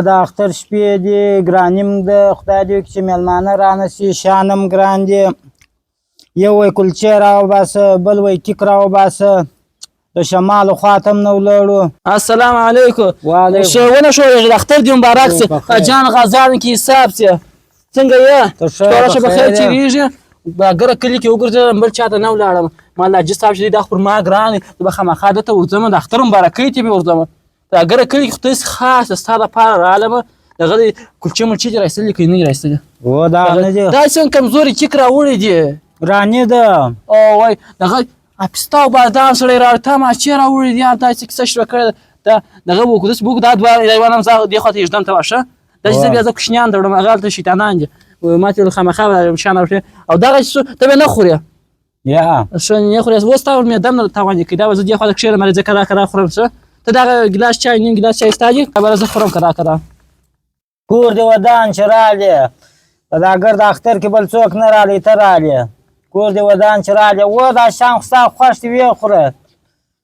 د اختر شپې دي ګرانیم د خدای دې وکړي چې مېلمانه رانه سي شیان هم ګران دي یو وایي کلچې راوباسه بل وایي کیک راوباسه د شمال خوا ته هم نه ولاړو. السلام علیکم. ونه شو د اختر دې مبارک سي جان غزان کې حساب سي څنګه یې شپه شه بخیر چیرېږي ګره کلي کې وګرځېدم بل چاته نه ولاړم ما الله حاجي صاحب چې دا خو پر ما ګران دی زه به خامخا دته ورځم د اختر مبارکۍ ته به ورځم دا ګره کلي کې خو داسې خاص ستا دپاره رالم دغه د کلچې ملچې دې را ایستلي که نه دي را ایستلي و دغه نه دي دا څنګه کمزوري کیک راوړی دي ګرانې ده او وای دغه پسته او بادام سړی راته ماچې راوړي دي دا څه کیسه شروع کړې ده دغه به وکړو داسې به وکړو دا دوه حیوان هم زه دې خوا ته ږدم ته واشه دا چې زه بیا زه کوچنیان دوړم هغه هلته شیطانان دي ما ته خامخا شیان راوړي او دغه چې ته به نه خورې یا ښه نه خورې اوس ستا معده نه تاوان کړي دا به زه دې خوا ته کښېنم زه کرا کرا خورم څه ته دغه ګیلاس چای نیم ګیلاس چای ستا دي خبره زه خورم کرا کرا کور دې ودان چې رالې په دا ګرد اختر کې بل څوک نه رالې ته رالې کور دې ودان چې رالې و دا شیان خو ستا خوښ دي ویې خوره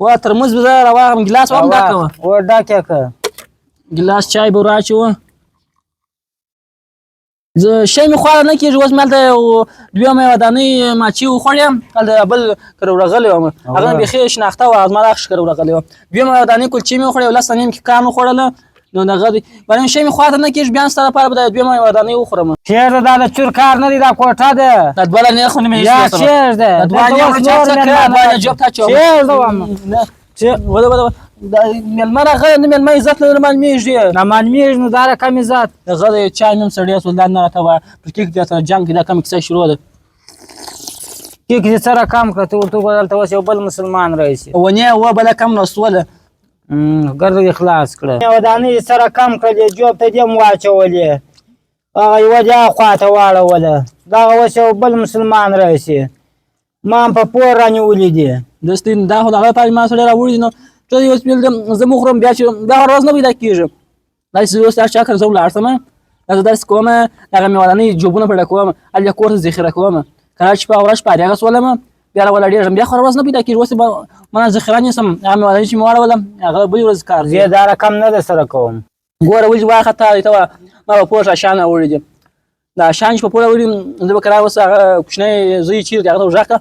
و ترموز به زه راواخلم ګیلاس به هم ډکه وه و ډکه که ګیلاس چای به وراچوه زه شی مې خوړه نه کېږي اوس مې هلته دویمه ودانۍ ماچې وخوړې هلته بل کره ورغلی وم هغه مې بیخي شناخته وه زما دغه کره ورغلی وم دویمه ودانۍ کلچې مې وخوړې لس نیم کې کان وخوړله نو دغه دی باندې شی مې خواته نه کېږي بیا ستا لپاره به د دویمه ودانۍ وخورم چېرته دا د چور کار نه دی دا کوټه ده دا دوه لنې خو نه مې یا چېرته مېلمه راغلی نه مېلمه عزت نه معلومېږي نه معلومېږي نو دا کم عزت هغه د چای مې هم سړی سول دا نه راته وایه پر کیک دې سره جنګ کې دا کومه کیسه شروع ده کیک دې سره کم کړه ته ورته وګوره دلته اوس یو بل مسلمان راشي ونې و بله کم نستوله ګرد دې خلاص کړه ودانۍ سره کم کړلې جوب ته دې هم واچولې هغه یوه دې خوا ته واړوله دغه اوس یو بل مسلمان راشي ما هم په پور رانیولي دي دستې دا خو د هغه لپاره ما سړی راوړي دي نو ته یې اوس بېل زه مه خورم بیا چې بیا هر ورځ نه پیدا کېږي داسې اوس دا چا کره زه ولاړ شم دا زه داسې کوم دغه مې ودانۍ جوبونه پیدا کوم هلته کور ته ذخیره کوم کله چې په ورځ پارېغه سولم بیا راولاړېږم بیا خو هر ورځ نه پیدا کېږي اوس به منه ذخیره نیسم هغه مې ودانۍ چې مې واړولم هغه بلې ورځې کار زه دا رقم نه در سره کوم ګوره ولې واخته ته وه ما به پوه شه شیان راوړي دي دا شیان چې په پور راوړي زه به کرا اوس هغه کوچنی زوی چیرې دی هغه ته ورغږ کړه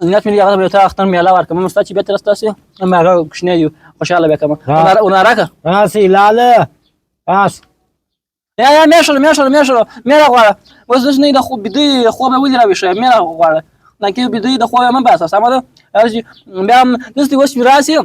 نیت مې دی هغه ته به ته اختر میله ورکړم ستا چې بېرته راسته سي هم هغه کوچنی دی خوشحاله بیا کړم وناره که راسئ لاله راس یا میشلو میره غواړه اوس داسې نه د بیدوی د خوبه ولې راویښه میره غواړه لکه بیدوی د خوبه مه باسه سمه ده بیا هم داسې اوس مې راسي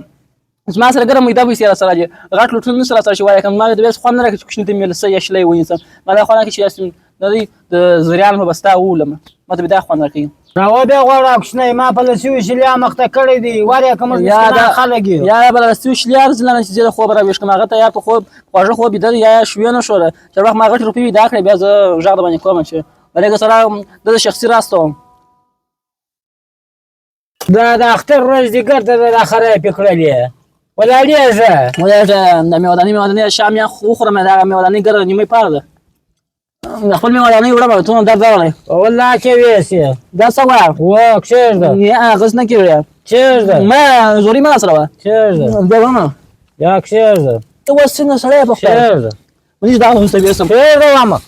زما سره ګرم میده پیسې راسره دي غټ لوټونه نشته راسره چې وایه که ما د بیا خوند نه راکړي چې کوچني ته مې له څه یا شلی ونیسم ما دا خوند راکړي چې د دوی د زریان په بستا وولم ما ته بیا دا خوند راکوي راوه بیا غواړه کوچنی ما په لسیو شلیا مخته کړی دی ورې که موږ خلک یو یا به لسیو شلیا ځلانه چې زه د خوب راویښ کړم هغه ته یا په خوب خواږه خوب بیده دی یا شوې نه شوله چې وخت ما غټې روپۍ پیدا کړې بیا زه غږ د باندې کوم چې بلکې سره د شخصي راسته وم دا د اختر ورځ دې ګرده ده دا خرابې کړلې ولاړېږه د مېودانۍ شام یا وخورم دغه مېودانۍ ګره نیمۍ پاره ده خپل مېودانۍ وړم تو درد راغلی والله کې ویسې دا څه وایه و کښېږده هغسې نه کېږي کښېږده ما زوري مه راسره وه کښېږده بیا وړمه یا کښېږده ته اوس څنګه سړی په خدای کښېږده ونیس دغه وروسته بېسم کښېږده وامه